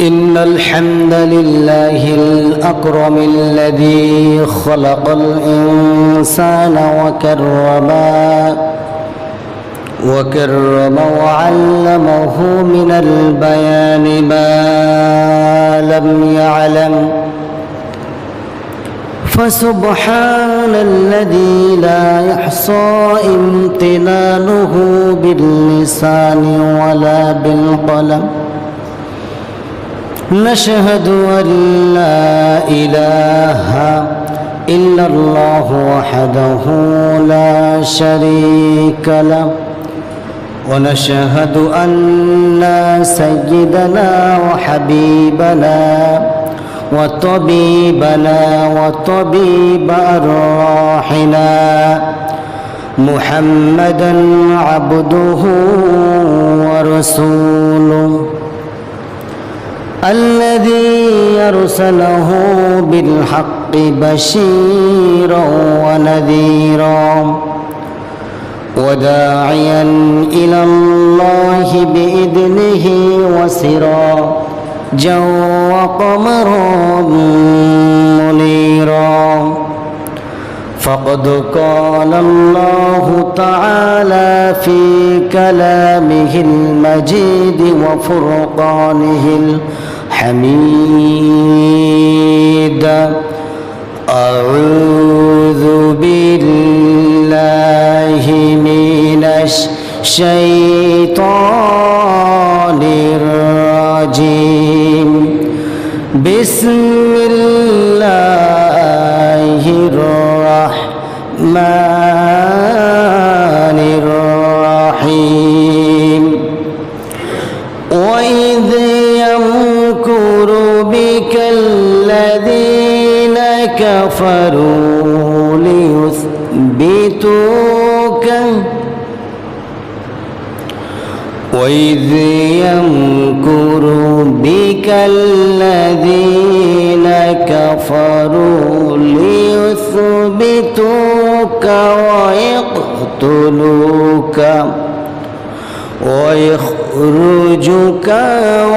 إن الحمد لله الأكرم الذي خلق الإنسان وكرم وعلمه من البيان ما لم يعلم فسبحان الذي لا يحصى امتنانه باللسان ولا بالقلم نشهد أن لا إله إلا الله وحده لا شريك له ونشهد أن سيدنا وحبيبنا وطبيبنا وطبيب أرواحنا محمدا عبده ورسوله الذي أرسله بالحق بشيرا ونذيرا وداعيا إلى الله بإذنه وسراجا وقمرا منيرا فقد قال الله تعالى في كلامه المجيد وفرقانه الحميد أعوذ بالله من الشيطان الرجيم بسم الله الرحمن الرحيم وإذ يمكر بك الذين كفروا ليثبتوك وإذ يمكر بك الذين كفروا ليثبتوك ويقتلوك ويخرجك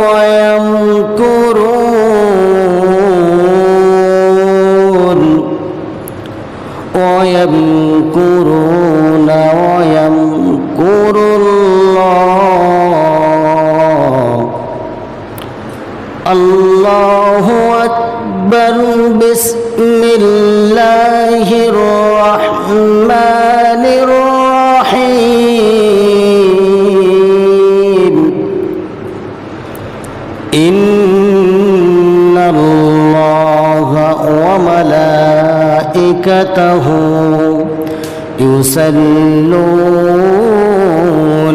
ويمكرون ويمكر الله الله أكبر بسم الله الرحمن الرحيم إن الله وملائكته يصلون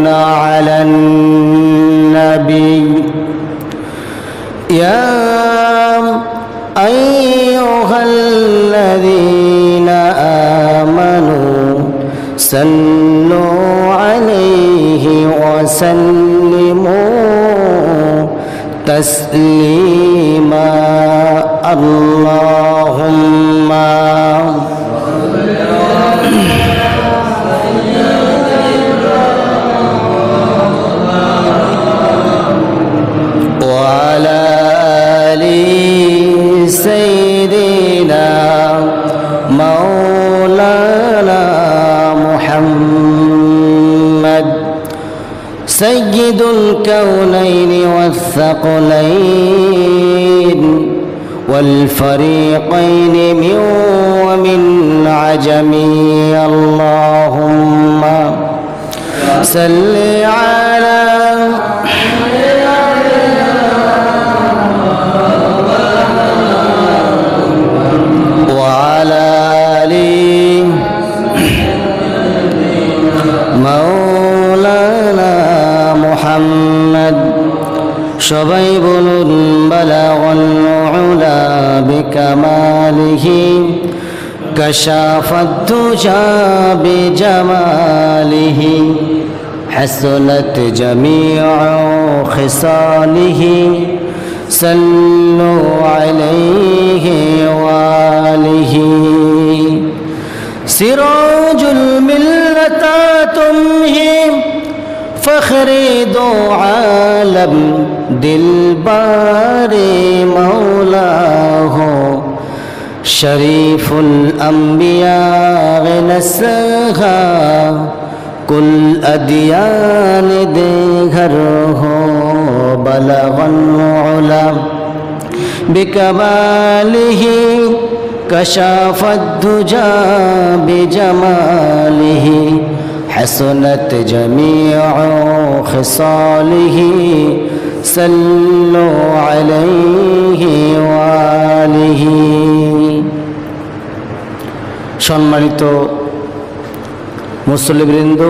على النبي يا أيها الذين آمنوا صلوا عليه وسلموا تسليما اللهم وعلى آل سيدنا مولانا محمد سيد الكونين والثقلين والفريقين من ومن عجم اللهم صل على وعلى آل مولانا محمد সবাই বলুন বালাগল উলা বিকামালিহি কাশাফাত তুজা বিজামালিহি হাসনাত জামিউ খিসালিহি সাল্লু আলাইহি ওয়া আলিহি সিরাজুল মিল্লাতা তুমহি فخر دو عالم दिलबारे मौला हो शरीफुल अंबिया नस्हा कुल अदियान दे घर हो बलगन उला बिकमालिही कशाफत दुजा बिजमालिही हसनत जमीअ खिसालिही सल्लु अलैहि वालिही। সম্মানিত মুসল্লিবৃন্দ,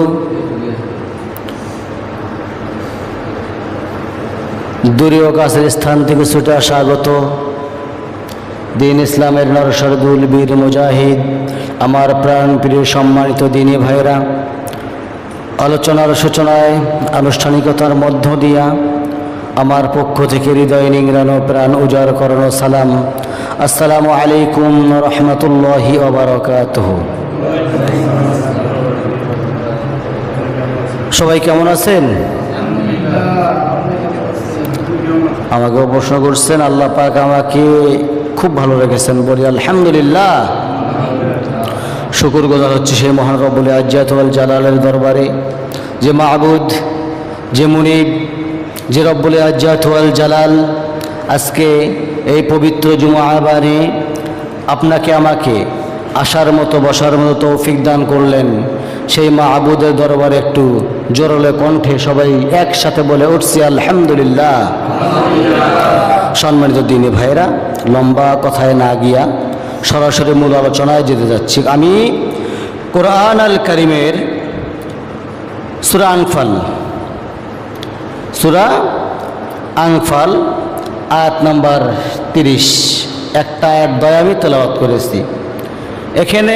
দূরে ও কাছের স্থান থেকে ছুটে আসা আগত দিন ইসলামের নরসরদুল বীর মুজাহিদ, আমার প্রাণ প্রিয় সম্মানিত দিনী ভাইরা, আলোচনার সূচনায় আনুষ্ঠানিকতার মধ্য দিয়া আমার পক্ষ থেকে হৃদয় নিংড়ানো প্রাণ উজাড় করানো সালাম, আসসালামু আলাইকুম রহমতুল্লাহি ওয়া বারাকাতুহু। সবাই কেমন আছেন? আমাকেও প্রশ্ন করছেন, আল্লাহ পাক আমাকে খুব ভালো রেখেছেন, বলি আলহামদুলিল্লাহ। শুকর গুজার হচ্ছে সেই মহান রব্বুল ইজ্জত ওয়াল জালালের দরবারে, যে মাবুদ, যে মুনিব, যে রব্বুল ইজ্জত ওয়াল জালাল আজকে এই পবিত্র জুমাবারে আপনাকে আমাকে আসার মতো বসার মতো তৌফিক দান করলেন। সেই মাবুদের দরবারে একটু জোরলে কণ্ঠে সবাই একসাথে বলে উঠছি আলহামদুলিল্লাহ। সম্মানিত দিনী ভাইরা, লম্বা কথায় না গিয়া সরাসরি মূল আলোচনায় যেতে যাচ্ছি। আমি কোরআন আল কারিমের সূরা আনফাল আয়াত নাম্বার 30 একটা আয়াত দয়া আমি তেলাওয়াত করেছি। এখানে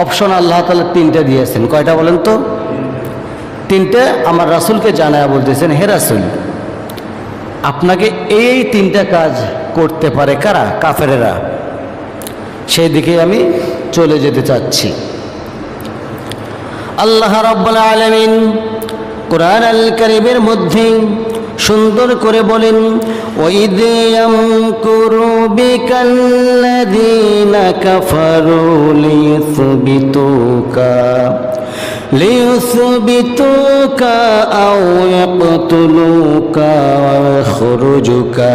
অপশন আল্লাহ তাআলা 3টে দিয়েছেন। কয়টা বলেন তো? 3টে। আমার রাসূলকে জানায়া বলতেছেন, হে রাসূল, আপনাকে এই 3টা কাজ করতে পারে কারা? কাফেরেরা। সেই দিকে আমি চলে যেতে চাচ্ছি। আল্লাহ রাব্বুল আলামিন কোরআন আল কারীমের মধ্যে সুন্দর করে বলেন, ওয়াইদ ইয়ামকুরু বিকাল্লাযীনা কাফারু লিয়ুসবিতুকা আও ইয়াকতুলুকা আও ইয়াখরুজুকা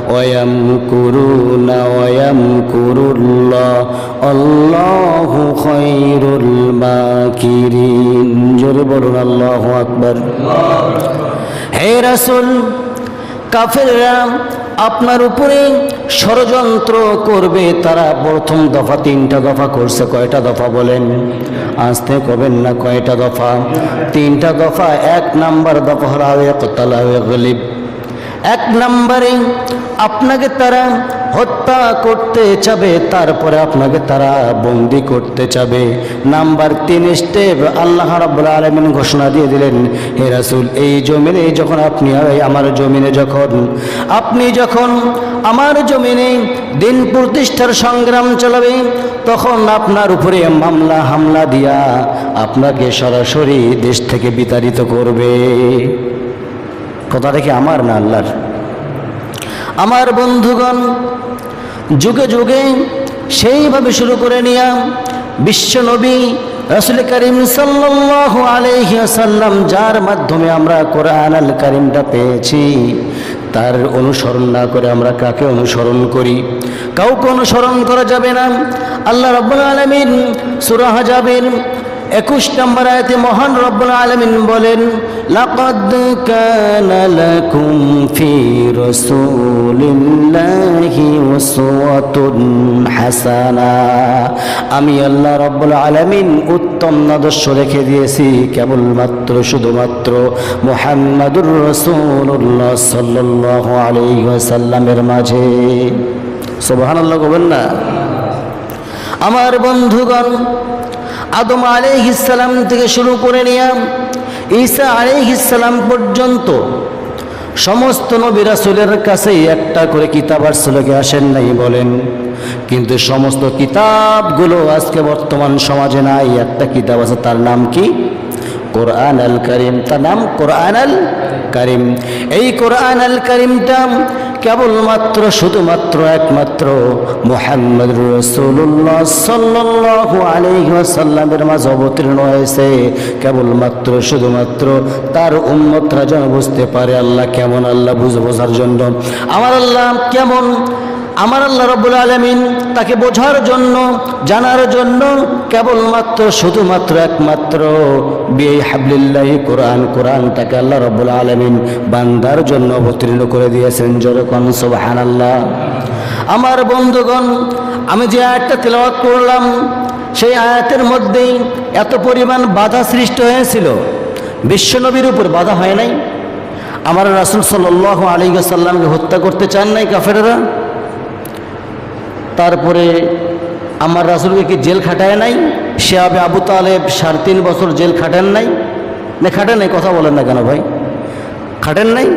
ওয়া ইয়ামকুরুনা ওয়া ইয়ামকুরুল্লাহ আল্লাহু খায়রুল মাকিরিন। জোরে বলুন আল্লাহু আকবার। হে রাসূল, কাফেররা আপনার উপরে ষড়যন্ত্র করবে। তারা প্রথম দফা 3টা দফা করছে। কয়টা দফা বলেন? আসতে করবেন না। কয়টা দফা? 3টা দফা। 1 নাম্বার দফা হলো ইকতালা ওয়া গলিব। 1 নম্বরে আপনাকে তারা হত্যা করতে চাবে, তারপরে আপনাকে তারা বন্দি করতে চাবে। নাম্বার 3 স্টেপ আল্লাহ রাব্বুল আলামিন ঘোষণা দিয়ে দিলেন, হে রাসূল, এই জমিনে যখন আপনি আমার জমিনে যখন আমার জমিনে দিন প্রতিষ্ঠার সংগ্রাম চালাবে, তখন আপনার উপরে মামলা হামলা দিয়া আপনাকে সরাসরি দেশ থেকে বিতাড়িত করবে। কথাটা কি আমার না আল্লাহর? আমার বন্ধুগণ, যুগে যুগে সেইভাবে শুরু করে নিয়া বিশ্ব নবী রাসূল করিম সাল্লাল্লাহু আলাইহি ওয়াসাল্লাম, যার মাধ্যমে আমরা কোরআন আল কারীমটা পেয়েছি, তার অনুসরণ না করে আমরা কাকে অনুসরণ করি? কাউকে অনুসরণ করা যাবে না। আল্লাহ রাব্বুল আলামিন সূরা আহজাবের 21 নম্বর আয়াতে মহান রব্বুল আলামিন বলেন, লাকাদ কানা লাকুম ফি রাসূলিল্লাহি উসওয়াতুন হাসানা। আমি আল্লাহ রব্বুল আলামিন উত্তম আদর্শ রেখে দিয়েছি কেবলমাত্র শুধুমাত্র মুহাম্মাদুর রাসূলুল্লাহ সাল্লাল্লাহু আলাইহি ওয়াসাল্লামের মাঝে। সুবহানাল্লাহ বলেন না? আমার বন্ধুগণ, আদম আলাইহিস সালাম থেকে শুরু করে নিয়ে ঈসা আলাইহিস সালাম পর্যন্ত সমস্ত নবী রাসূলের কাছে একটা করে কিতাব রাসূলকে আসেন নাই বলেন, কিন্তু সমস্ত কিতাবগুলো আজকে বর্তমান সমাজে নাই। একটা কিতাব আছে, তার নাম কি? কোরআন আল করিম, তার নাম কোরআন আল করিম। এই কোরআন আল করিমটা কেবলমাত্র শুধুমাত্র একমাত্র মুহাম্মদ রাসূলুল্লাহ সাল্লাল্লাহু আলাইহি ওয়াসাল্লামের মাঝে অবতীর্ণ হয়েছে, কেবলমাত্র শুধুমাত্র তার উম্মতরা যেন বুঝতে পারে আল্লাহ কেমন, আল্লাহ বোঝার জন্য। আমার আল্লাহ কেমন, আমার আল্লাহ রাব্বুল আলামিন তাকে বোঝার জন্য, জানার জন্য কেবলমাত্র শুধুমাত্র একমাত্র বিহাবলিল্লাহি কোরআনটাকে আল্লাহ রাব্বুল আলামিন বান্দার জন্য অবতীর্ণ করে দিয়েছেন। জোরে কোন সুবহানাল্লাহ। আমার বন্ধুগণ, আমি যে আয়াতটা তেলাওয়াত করলাম সেই আয়াতের মধ্যেই এত পরিমাণ বাধা সৃষ্টি হয়েছিল, বিশ্বনবীর উপর বাধা হয় নাই? আমার রাসূল সাল্লাল্লাহু আলাইহি ওয়াসাল্লামকে হত্যা করতে চান নাই কাফেররা? তারপরে আমার রাসূলকে কি জেল খাটায় নাই? শিয়াবে আবু তালেব 3.5 বছর জেল খাটেন নাই? না খাটেন নাই? কথা বলেন না কেন ভাই? খাটেন নাই?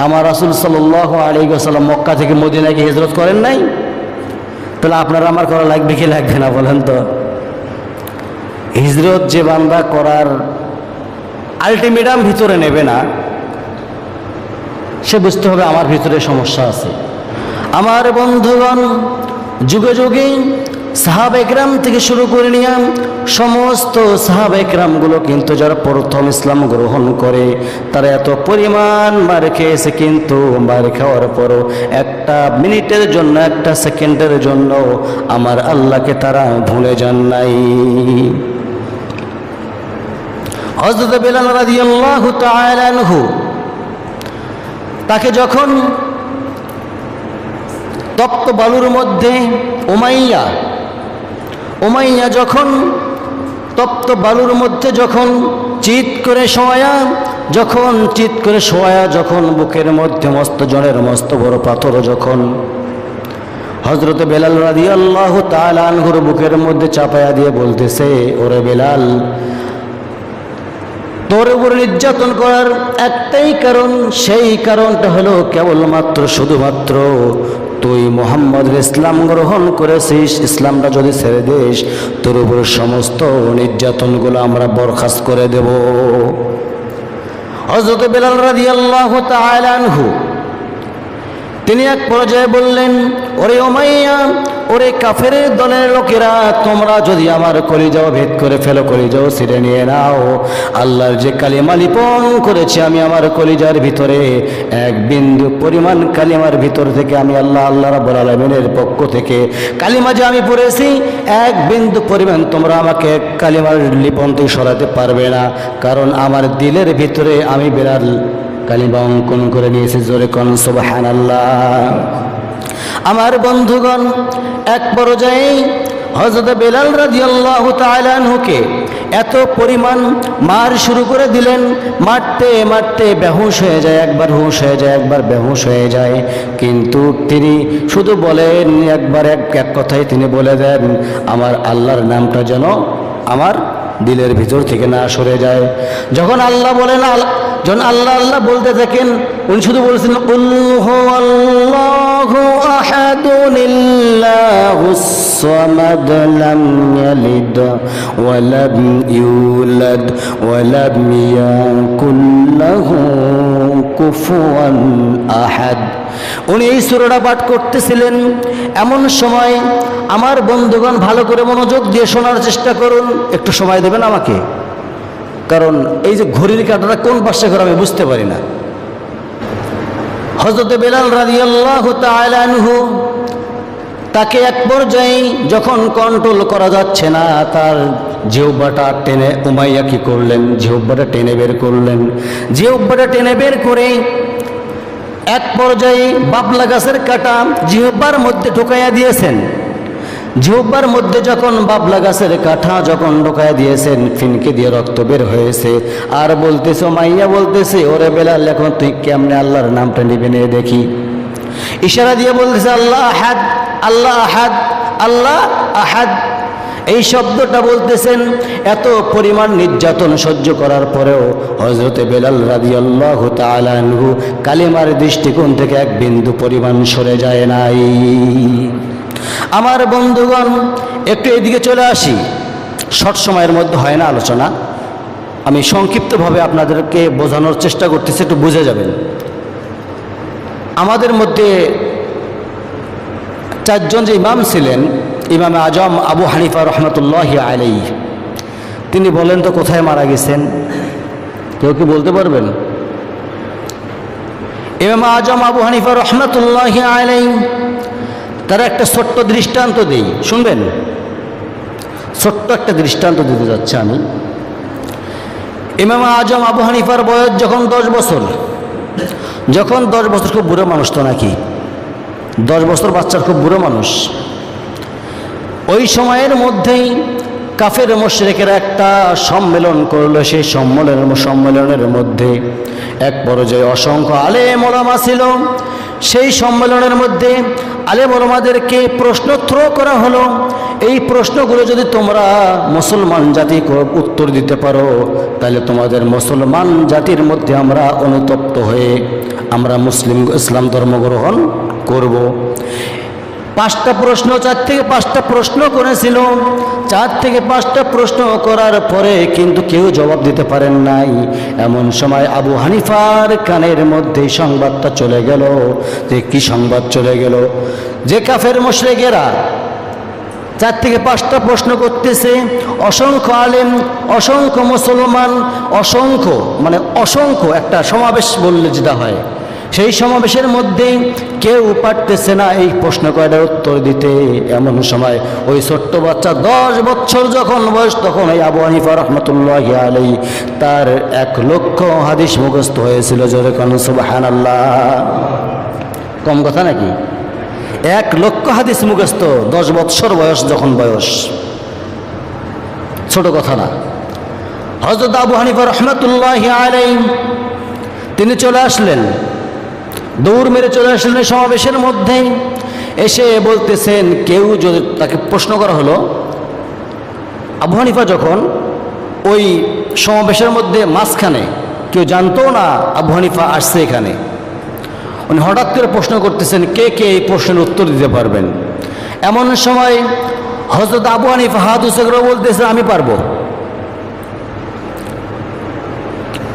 আমার রাসূল সাল্লাল্লাহু আলাইহি ওয়াসাল্লাম মক্কা থেকে মদিনায় হিজরত করেন নাই? তাহলে আপনারা আমার করা লাগবে কি লাগবে না বলেন তো? হিজরত যে বান্দা করার আলটিমেটাম ভিতরে নেবে না, সে বুঝতে হবে আমার ভিতরে সমস্যা আছে। আমার বন্ধুগণ, যুগে যুগে সাহাবা একরাম থেকে শুরু করে নিয়ে সমস্ত সাহাবা একরামগুলো কিন্তু যারা প্রথম ইসলাম গ্রহণ করে তারা এত পরিমাণ মার খেয়েছে, কিন্তু মার খাওয়ার পরও একটা মিনিটের জন্য, একটা সেকেন্ডের জন্য আমার আল্লাহকে তারা ভুলে যান নাই। হযরত বেলাল রাদিয়াল্লাহু তাআলা আনহু, তাকে যখন তপ্ত বালুর মধ্যে উমাইয়া যখন তপ্ত বালুর মধ্যে যখন চিৎ করে শোয়া, যখন বুকের মধ্যে মস্ত জনের মস্ত বড় পাথর যখন হযরত বেলাল রাদিয়াল্লাহু তাআলা আনহুর বুকের মধ্যে চাপায়া দিয়ে বলতেছে, ওরে বেলাল, তোর উপর নির্যাতন করার একটাই কারণ, সেই কারণটা হলো কেবলমাত্র শুধুমাত্র তুই মুহাম্মদের ইসলাম গ্রহণ করেছিস। ইসলামটা যদি ছেড়ে দিস, তোর উপর সমস্ত নির্যাতনগুলো আমরা বরখাস্ত করে দেব। হযরত বেলাল রাদিয়াল্লাহু তাআলা আনহু তিনি এক পর্যায়ে বললেন, ওরে উমাইয়া, ওরে কাফের দলের লোকেরা, তোমরা যদি আমার কলিজাও ভেদ করে ফেলো, কলিজাও ছিঁড়ে নিয়ে নাও, আল্লাহর যে কালিমা লিপন করেছি আমি আমার কলিজার ভিতরে, এক বিন্দু পরিমাণ কালিমার ভিতর থেকে আমি আল্লাহ রাব্বুল আলামিনের পক্ষ থেকে কালিমা যে আমি পড়েছি, এক বিন্দু পরিমাণ তোমরা আমাকে কালিমার লিপন থেকে সরাতে পারবে না, কারণ আমার দিলের ভিতরে আমি বেলাল কালিমা অঙ্কন করে নিয়েছি। জোরে কোন সুবহানাল্লাহ। আমার বন্ধুগণ, এক পর্যায়ে হযরত বেলাল রাদিয়াল্লাহু তাআলা আনহুকে এত পরিমাণ মার শুরু করে দিলেন, মারতে মারতে বেহুশ হয়ে যায়, একবার হুঁশ হয়ে যায়, একবার বেহুশ হয়ে যায়, কিন্তু তিনি শুধু বলেন একবার এক কথাই তিনি বলে দেন, আমার আল্লাহর নামটা যেন আমার দিলের ভিতর থেকে না সরে যায়। যখন আল্লাহ বলেন, যখন আল্লাহ বলতে থাকেন, উনি শুধু বলছেন কুল হুয়াল্লাহু আহাদুল্লাহুস সামাদ লাম ইয়ালিদ ওয়া লাম ইউলাদ ওয়া লাম ইয়াকুল লাহু কুফুয়ান আহাদ। উনি এই সূরাটা পাঠ করতেছিলেন, এমন সময় আমার বন্ধুগণ ভালো করে মনোযোগ দিয়ে শোনার চেষ্টা করুন, একটু সময় দেবেন আমাকে, কারণ এই যে ঘড়ির কাঁটাটা কোন পাশে করে আমি বুঝতে পারি না। হযরত বেলাল রাদিয়াল্লাহু তাআলা আনহু তাকে এক পর্যায়ে যখন কন্ট্রোল করা যাচ্ছে না, তার জিহ্বাটা টেনে উমাইয়া কি করলেন, জিহ্বাটা টেনে বের করলেন। জিহ্বাটা টেনে বের করে এক পর্যায়ে বাবলা গাছের কাঁটা জিহ্বার মধ্যে ঢুকাইয়া দিয়েছেন। জিহ্বার মধ্যে যখন বাবলা গাছের কাঁটা যখন ঢুকাইয়া দিয়েছেন, ফিনকে দিয়ে রক্ত বের হয়েছে। আর বলতেছে, উমাইয়া বলতেছে, ওরে বেলাল, এখন তুই কেমনে আল্লাহর নামটা নিবে নে দেখি। ইশারা দিয়ে বলতেছে, আল্লাহ আহাদ, আল্লাহ আহাদ, আল্লাহ আহাদ। এই শব্দটা বলতেছেন। এত পরিমাণ নির্যাতন সহ্য করার পরেও হযরতে বেলাল রাদিয়াল্লাহু তাআলা আনহু কালিমার দৃষ্টিকোণ থেকে এক বিন্দু পরিমাণ সরে যায় নাই। আমার বন্ধুগণ, একটু এদিকে চলে আসি, শর্ট সময়ের মধ্যে হয় না আলোচনা, আমি সংক্ষিপ্তভাবে আপনাদেরকে বোঝানোর চেষ্টা করতেছি, একটু বুঝে যাবেন। আমাদের মধ্যে চারজন যে ইমাম ছিলেন, ইমামে আজম আবু হানিফা রহমতুল্লাহি আলাইহি, তিনি বলেন তো কোথায় মারা গেছেন? কেউ কি বলতে পারবেন? ইমাম আজম আবু হানিফা রহমতুল্লাহি আলাইহি তারা একটা ছোট্ট দৃষ্টান্ত দেই, শুনবেন? ছোট্ট একটা দৃষ্টান্ত দিতে যাচ্ছে আমি। ইমাম আজম আবু হানিফার বয়স যখন 10 বছর, যখন 10 বছর, খুব বুড়ো মানুষ তো নাকি, 10 বছর বাচ্চার খুব বুড়ো মানুষ। ওই সময়ের মধ্যেই কাফের মুশরিকেরা একটা সম্মেলন করলো। সেই সম্মেলনের মধ্যে এক পর্যায়ে অসংখ্য আলেম ওলামা ছিল। সেই সম্মেলনের মধ্যে আলেম ওলামাদেরকে প্রশ্ন থ্রো করা হলো। এই প্রশ্নগুলো যদি তোমরা মুসলমান জাতি উত্তর দিতে পারো, তাহলে তোমাদের মুসলমান জাতির মধ্যে আমরা অনুতপ্ত হয়ে আমরা ইসলাম ধর্ম গ্রহণ করব। 5টা প্রশ্ন, 4 থেকে 5টা প্রশ্ন করেছিল। 4 থেকে 5টা প্রশ্ন করার পরে কিন্তু কেউ জবাব দিতে পারেন নাই। এমন সময় আবু হানিফার কানের মধ্যে সংবাদটা চলে গেল। যে কি সংবাদ চলে গেল? যে কাফের মুশরিকেরা 4 থেকে 5টা প্রশ্ন করতেছে, অসংখ্য আলেম, অসংখ্য মুসলমান, অসংখ্য একটা সমাবেশ বললে যেটা হয়, সেই সমাবেশের মধ্যে কেউ পারতেছে না এই প্রশ্ন কয়টার উত্তর দিতে। এমন সময় ওই ছোট্ট বাচ্চা 10 বছর যখন বয়স, তখন এই আবু হানিফা রহমতুল্লাহি আলাইহি তার 1 লক্ষ হাদিস মুখস্থ হয়েছিল। জোরে কোন সুবহানাল্লাহ। কম কথা নাকি? 1 লক্ষ হাদিস মুখস্থ 10 বছর বয়স যখন বয়স, ছোট কথা না। হযরত আবু হানিফা রহমতুল্লাহি আলাইহি তিনি চলে আসলেন, দৌড় মেরে চলে আসলেন সমাবেশের মধ্যে। এসে বলতেছেন, কেউ যদি তাকে প্রশ্ন করা হলো, আবু হানিফা যখন ওই সমাবেশের মধ্যে মাঝখানে, কেউ জানতো না আবু হানিফা আসছে এখানে, উনি হঠাৎ করে প্রশ্ন করতেছেন, কে কে এই প্রশ্নের উত্তর দিতে পারবেন? এমন সময় হযরত আবু হানিফা হাত উঁচু করে বলতেছে, আমি পারবো।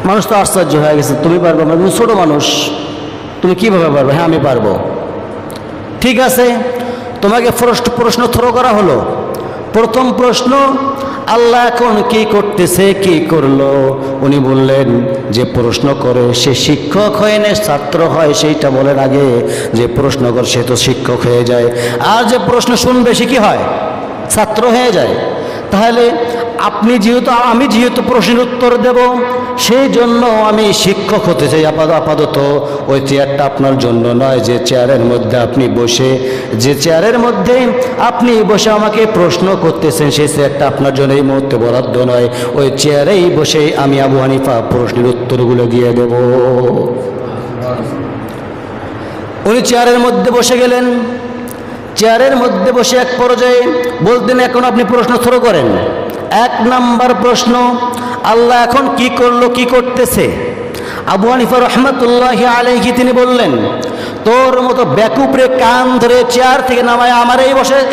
মানুষ তো আশ্চর্য হয়ে গেছে, তুমি পারবে? তুমি ছোট মানুষ, তুমি কিভাবে পারবে? হ্যাঁ আমি পারবো। ঠিক আছে, তোমাকে প্রশ্ন থ্রো করা হলো। প্রথম প্রশ্ন, আল্লাহ এখন কি করতেছে, কি করলো? উনি বললেন, যে প্রশ্ন করে সে শিক্ষক হয় না ছাত্র হয় সেইটা বলেন আগে। যে প্রশ্ন করে সে তো শিক্ষক হয়ে যায়, আর যে প্রশ্ন শুনবে সে কি হয়? ছাত্র হয়ে যায়। তাহলে আমি যেহেতু প্রশ্নের উত্তর দেব, সেই জন্য আমি শিক্ষক হতে চাই। আপাতত ওই চেয়ারটা আপনার জন্য নয়। যে চেয়ারের মধ্যে আপনি বসে আমাকে প্রশ্ন করতেছেন, সেই চেয়ারটা আপনার জন্য এই মুহূর্তে বরাদ্দ নয়। ওই চেয়ারেই বসে আমি আবু হানিফা প্রশ্নের উত্তরগুলো দিয়ে দেব। উনি চেয়ারের মধ্যে বসে গেলেন। চেয়ারের মধ্যে বসে এক পর্যায়ে বলতেন, এখন আপনি প্রশ্ন থ্রো করেন। 1 নাম্বার প্রশ্ন, আল্লাহ এখন কি করলো, কি করতেছে? আবু হানিফা রহমতুল্লাহি আলাইহি তিনি বললেন, তোর মতো বেকুবরে কান ধরে চেয়ার থেকে নামায় আমার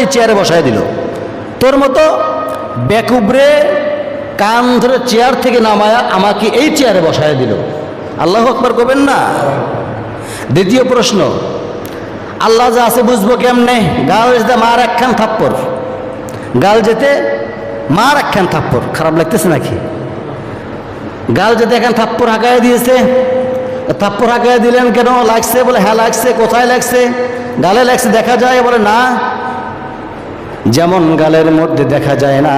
এই চেয়ারে বসায় দিল। তোর মতো বেকুবরে কান ধরে চেয়ার থেকে নামায় আমাকে এই চেয়ারে বসায় দিল। আল্লাহু আকবার করবেন না? দ্বিতীয় প্রশ্ন, আল্লাহ যা আছে বুঝবো কেমনে? গাল যেতে মার একখান থাপ্পড়, গাল যেতে মার একখান থাপ্পড়। খারাপ লাগতেছে নাকি? গাল যেতে একখান থাপ্পড় হাঁকায় দিয়েছে। থাপ্পড় হাঁকায় দিলেন কেন? লাগছে? বলে হ্যাঁ লাগছে। কোথায় লাগছে? গালে লাগছে। দেখা যায়? বলে না। যেমন গালের মধ্যে দেখা যায় না,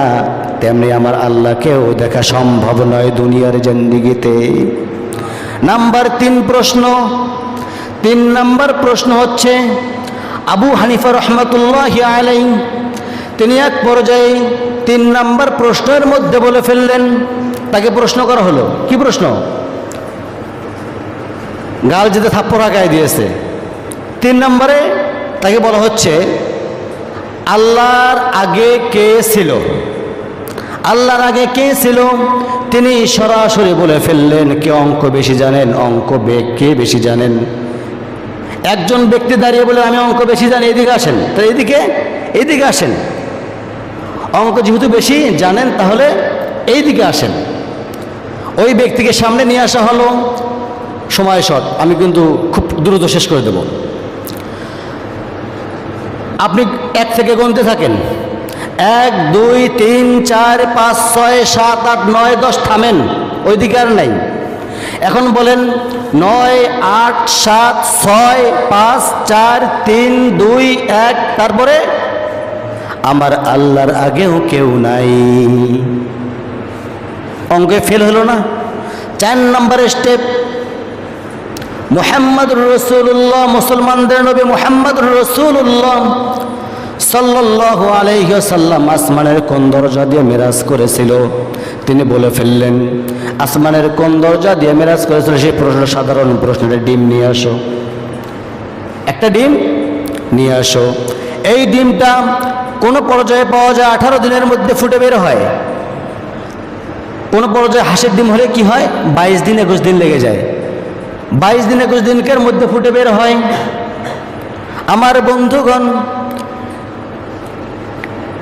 তেমনি আমার আল্লাহকেও দেখা সম্ভব নয় দুনিয়ার জিন্দেগিতে। নাম্বার 3 প্রশ্ন। 3 নাম্বার প্রশ্ন হচ্ছে, আবু হানিফা রহমতুল্লাহি আলাইহি তিনি এক পর্যায়ে 3 নাম্বার প্রশ্নের মধ্যে বলে ফেললেন, তাকে প্রশ্ন করা হলো। কি প্রশ্ন? গাল যেতে থাপ্পড় হাঁকায় দিয়েছে। 3 নম্বরে তাকে বলা হচ্ছে, আল্লাহর আগে কে ছিল? আল্লাহর আগে কে ছিল? তিনি সরাসরি বলে ফেললেন, কে অঙ্ক বেশি জানেন? কে বেশি জানেন? একজন ব্যক্তি দাঁড়িয়ে বলে, আমি অঙ্ক বেশি জানি, এদিকে আসেন। তো এইদিকে আসেন। অঙ্ক যেহেতু বেশি জানেন, তাহলে এইদিকে আসেন। ওই ব্যক্তিকে সামনে নিয়ে আসা হলো। সময় শর্ট, আমি কিন্তু খুব দ্রুত শেষ করে দেব। আপনি 1 থেকে গুনতে থাকেন, 1 2 3 4 5 6 7 8 9 10, থামেন, ওইদিকে আর নাই। এখন বলেন 9 8 7 6 5 4 3 2 1, তারপরে আমার আল্লাহর আগেও কেউ নাই। অঙ্কে ফেল হলো না? 4 নম্বর স্টেপ, মুহাম্মদুর রাসূলুল্লাহ, মুসলমানদের নবী মুহাম্মদুর রাসূলুল্লাহ সাল্লাল্লাহু আলাইহি ওয়াসাল্লাম আসমানের কোন দরজা দিয়ে মেরাজ করেছিল? তিনি বলে ফেললেন, আসমানের কোন দরজা দিয়ে মেরাজ করেছিল? সেই প্রশ্ন সাধারণ প্রশ্ন, ডিম নিয়ে আসো, একটা ডিম নিয়ে আসো। এই ডিমটা কোন পর্যায়ে পাওয়া যায়? 18 দিনের মধ্যে ফুটে বের হয়। কোন পর্যায়ে হাঁসের ডিম হলে কি হয়? 22 দিন 21 দিন লেগে যায়। 22 দিন 21 দিনের মধ্যে ফুটে বের হয়। আমার বন্ধুগণ,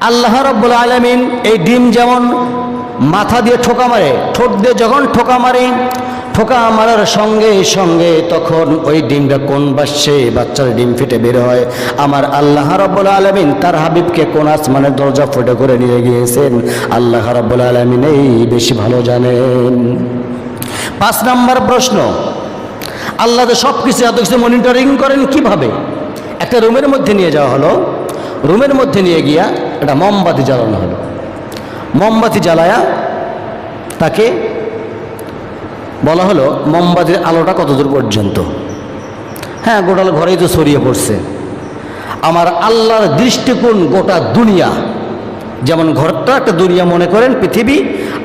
আল্লাহ রাব্বুল আলামিন এই ডিম যেমন মাথা দিয়ে ঠোকা মারে, ঠোঁট দিয়ে যখন ঠোকা মারে, ঠোকা মারার সঙ্গে সঙ্গে তখন ওই ডিমটা কোন বাসে বাচ্চার ডিম ফেটে বের হয়। আমার আল্লাহ রাব্বুল আলামিন তার হাবিবকে কোন আসমানের দরজা ফুটে করে নিয়ে গিয়েছেন, আল্লাহ রাব্বুল আলামিন এই বেশি ভালো জানেন। 5 নম্বর প্রশ্ন, আল্লাহ তো সব কিছু এত কিছু মনিটরিং করেন কিভাবে? একটা রুমের মধ্যে নিয়ে যাওয়া হলো, রুমের মধ্যে নিয়ে গিয়া একটা মোমবাতি জ্বালানো হলো। মোমবাতি জ্বালায়া তাকে বলা হলো মোমবাতির আলোটা কতদূর পর্যন্ত? হ্যাঁ, গোটা ঘরেই তো ছড়িয়ে পড়ছে। আমার আল্লাহর দৃষ্টিকোণ গোটা দুনিয়া, যেমন ঘরটা একটা দুনিয়া মনে করেন পৃথিবী,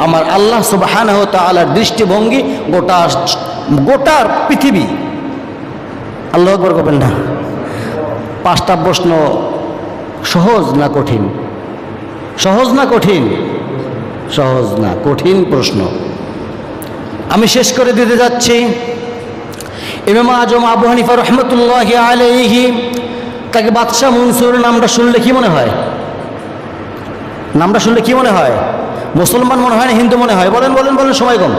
আমার আল্লাহ সুবহানাহু ওয়া তাআলার দৃষ্টিভঙ্গি গোটার পৃথিবী। আল্লাহু আকবার করবেন না? 5টা প্রশ্ন সহজ না কঠিন? সহজ না কঠিন? সহজ না, কঠিন প্রশ্ন। আমি শেষ করে দিতে যাচ্ছি। ইমাম আজম আবু হানিফা রাহমাতুল্লাহি আলাইহি, তাকে বাদশাহ মনসুর নামটা শুনলে কি মনে হয়? নামটা শুনলে কি মনে হয়? মুসলমান মনে হয় না হিন্দু মনে হয়? বলেন বলেন বলেন, সময় কম।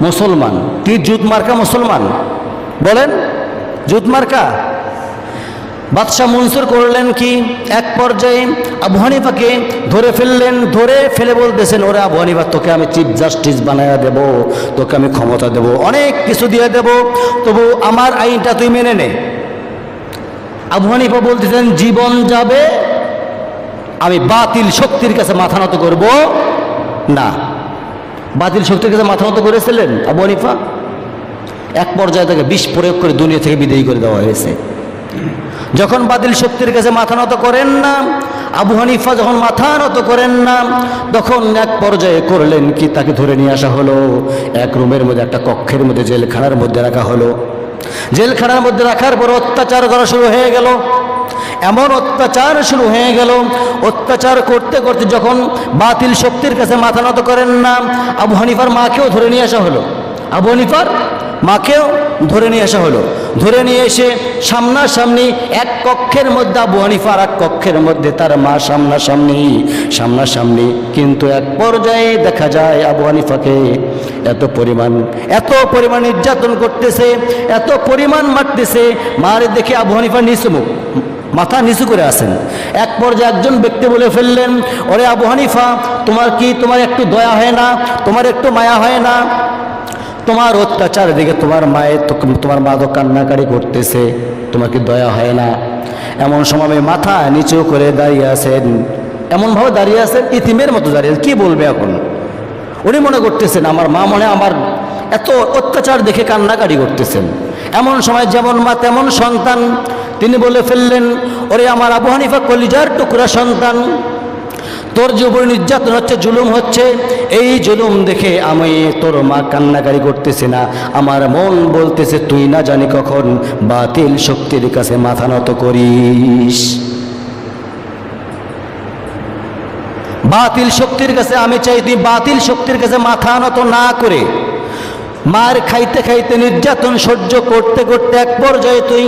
মুসলমান। কি জুত মার্কা মুসলমান? বলেন, জুত মার্কা। বাদশাহ মনসুর করলেন কি, এক পর্যায়ে আবু হানিফাকে ধরে ফেললেন, ধরে ফেলে বলতেছেন, ওরে আবু হানিফা, তোকে আমি চিফ জাস্টিস বানাইয়া দেব, তোকে আমি ক্ষমতা দেব, অনেক কিছু দিয়ে দেব, তবু আমার আইনটা তুই মেনে নে। আবু হানিফা বলতেছেন, জীবন যাবে, আমি বাতিল শক্তির কাছে মাথা নত করব না। বাতিল শক্তির কাছে মাথা নত করেছিলেন আবু হানিফা। এক পর্যায়ে তাকে বিষ প্রয়োগ করে দুনিয়া থেকে বিদায়ী করে দেওয়া হয়েছে। যখন বাতিল শক্তির কাছে মাথা নত করেন না, আবু হানিফা যখন মাথা নত করেন না, তখন এক পর্যায়ে করলেন কি, তাকে ধরে নিয়ে আসা হলো, এক রুমের মধ্যে, একটা কক্ষের মধ্যে, জেলখানার মধ্যে রাখা হলো। জেলখানার মধ্যে রাখার পর অত্যাচার করা শুরু হয়ে গেল। এমন অত্যাচার শুরু হয়ে গেল, অত্যাচার করতে করতে যখন বাতিল শক্তির কাছে মাথা নত করেন না, আবু হানিফার মাকেও ধরে নিয়ে আসা হলো। আবু হানিফার মাকেও ধরে নিয়ে আসা হলো। ধরে নিয়ে এসে সামনাসামনি এক কক্ষের মধ্যে আবু হানিফা, আর এক কক্ষের মধ্যে তার মা, সামনাসামনি। কিন্তু এক পর্যায়ে দেখা যায় আবু হানিফাকে এত পরিমাণ নির্যাতন করতেছে, এত পরিমাণ মারতেছে, মারে দেখে আবু হানিফা মাথা নিচু করে আসেন। এক পর্যায়ে একজন ব্যক্তি বলে ফেললেন, ওরে আবু হানিফা, তোমার একটু দয়া হয় না? তোমার একটু মায়া হয় না? তোমার অত্যাচার দেখে তোমার মা তো কান্নাকারি করতেছে, তোমার কি দয়া হয় না? এমন সময় মাথা নিচু করে দাঁড়িয়ে আছেন, এমনভাবে দাঁড়িয়ে আছেন, ইতিমের মতো দাঁড়িয়ে। কি বলবে এখন? উনি মনে করতেছেন আমার মা মনে আমার এত অত্যাচার দেখে কান্নাকারি করতেছেন। এমন সময় যেমন মা তেমন সন্তান, তিনি বলে ফেললেন, ওরে আমার আবু হানিফা, কলিজার টুকরা সন্তান, তোর যে উপর নির্যাতন হচ্ছে, জুলুম হচ্ছে, এই জুলুম দেখে আমি তোর মা কান্নাকারি করতেছে না, আমার মন বলতেছে তুই না জানি কখন বাতিল শক্তির কাছে মাথা নত করিস। বাতিল শক্তির কাছে আমি চাই তুই বাতিল শক্তির কাছে মাথা নত না করে মার খাইতে খাইতে নির্যাতন সহ্য করতে করতে এক পর্যায়ে তুই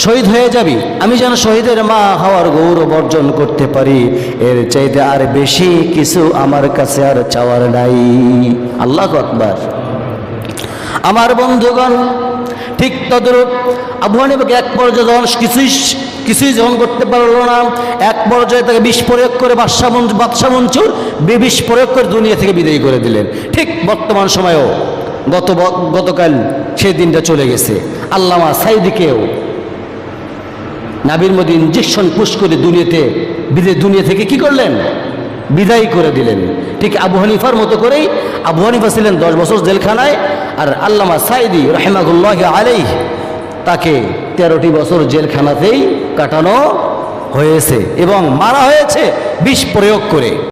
শহীদ হয়ে যাবি। আমি যেন শহীদের মা হওয়ার গৌরব অর্জন করতে পারি, এর চাইতে আর বেশি কিছু আমার কাছে আর চাওয়ার নাই। আল্লাহু আকবার। আমার বন্ধুগণ, ঠিক তদ্রূপ আবু হানিফাকে এক পর্যায়ে যখন কিছুই যখন করতে পারলো না, এক পর্যায়ে তাকে বিষ প্রয়োগ করে বাদশা মনসুর বিষ প্রয়োগ করে দুনিয়া থেকে বিদায় করে দিলেন। ঠিক বর্তমান সময়েও গতকাল সেই দিনটা চলে গেছে। আল্লামা সাইদিকেও নাভির মধ্যে ইঞ্জেকশন পুশ করে দুনিয়া থেকে কি করলেন? বিদায় করে দিলেন। ঠিক আবু হানিফার মতো করেই আবু হানিফা ছিলেন 10 বছর জেলখানায়, আর আল্লামা সাইদি রাহিমাহুল্লাহ আলাইহি তাকে 13টি বছর জেলখানাতেই কাটানো হয়েছে এবং মারা হয়েছে বিষ প্রয়োগ করে।